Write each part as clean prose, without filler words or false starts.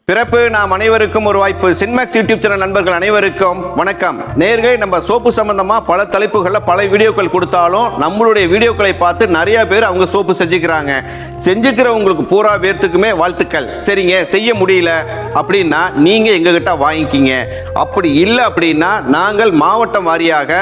பிறப்பு நாம் அனைவருக்கும் ஒரு வாய்ப்பு. சின்மேக்ஸ் யூடியூப் சேனல் நண்பர்கள் அனைவருக்கும் வணக்கம். நேயர்களே, நம்ம சோப்பு சம்பந்தமா பல தலைப்புகளில் பல வீடியோக்கள் கொடுத்தாலும் நம்மளுடைய வீடியோக்களை பார்த்து நிறைய பேர் அவங்க சோப்பு செஞ்சுக்கிறாங்க. செஞ்சுக்கிறவங்களுக்கு பூரா பேர்த்துக்குமே வாழ்த்துக்கள். சரிங்க, செய்ய முடியல அப்படின்னா நீங்க எங்ககிட்ட வாங்கிக்கிங்க. அப்படி இல்லை அப்படின்னா நாங்கள் மாவட்டம் வாரியாக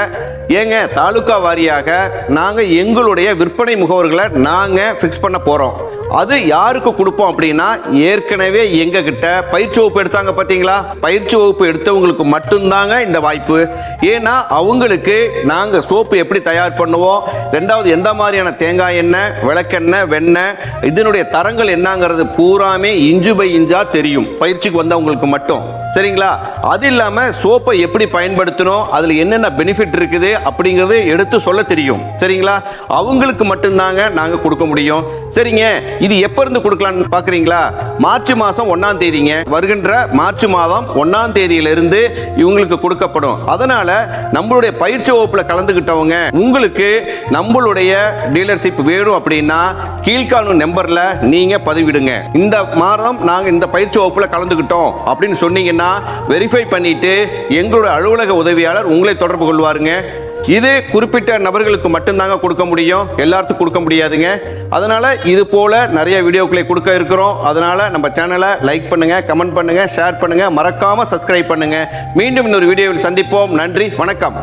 தாலுகா வாரியாக நாங்கள் எங்களுடைய விற்பனை முகவர்களை நாங்கள் ஃபிக்ஸ் பண்ண போகிறோம். அது யாருக்கு கொடுப்போம் அப்படின்னா, ஏற்கனவே எங்ககிட்ட பயிற்சி வகுப்பு எடுத்தாங்க பார்த்தீங்களா, பயிற்சி வகுப்பு எடுத்தவங்களுக்கு மட்டும்தாங்க இந்த வாய்ப்பு. ஏன்னா அவங்களுக்கு நாங்கள் சோப்பு எப்படி தயார் பண்ணுவோம், ரெண்டாவது எந்த மாதிரியான தேங்காய் எண்ணெய், விளக்கெண்ணெய், வெண்ணெய், இதனுடைய தரங்கள் என்னங்கிறது பூராமே இன்ச்சு பை இன்ச்சா தெரியும் பயிற்சிக்கு வந்தவங்களுக்கு மட்டும். சரிங்களா? அது இல்லாமல் சோப்பை எப்படி பயன்படுத்தணும், அதில் என்னென்ன பெனிஃபிட் இருக்குது அப்படிங்கிறது எடுத்து சொல்ல தெரியும். சரிங்களா? அவங்களுக்கு மட்டும்தாங்க நாங்கள் கொடுக்க முடியும். சரிங்க, இது எப்ப இருந்து கொடுக்கலாம்னு பார்க்குறீங்களா? மார்ச் மாதம் 1ஆம் தேதிங்க, வருகின்ற மார்ச் மாதம் 1ஆம் தேதியிலிருந்து இவங்களுக்கு கொடுக்கப்படும். அதனால நம்மளுடைய பயிற்சி வகுப்பில் கலந்துக்கிட்டவங்க உங்களுக்கு நம்மளுடைய டீலர்ஷிப் வேணும் அப்படின்னா கீழ்காணும் நம்பரில் நீங்கள் பதிவிடுங்க. இந்த மாதம் நாங்கள் இந்த பயிற்சி வகுப்பில் கலந்துக்கிட்டோம் அப்படின்னு சொன்னீங்கன்னா வெரிஃபை பண்ணிட்டு எங்களுடைய அலுவலக உதவியாளர் உங்களை தொடர்பு கொள்வாருங்க. இது குறிப்பிட்ட நபர்களுக்கு மட்டும்தாங்க கொடுக்க முடியும், எல்லாத்துக்கும் கொடுக்க முடியாதுங்க. அதனால இது போல நிறைய வீடியோக்களை கொடுக்க இருக்கிறோம். அதனால நம்ம சேனலை லைக் பண்ணுங்க, கமெண்ட் பண்ணுங்க, ஷேர் பண்ணுங்க, மறக்காம சப்ஸ்கிரைப் பண்ணுங்க. மீண்டும் இன்னொரு வீடியோவில் சந்திப்போம். நன்றி, வணக்கம்.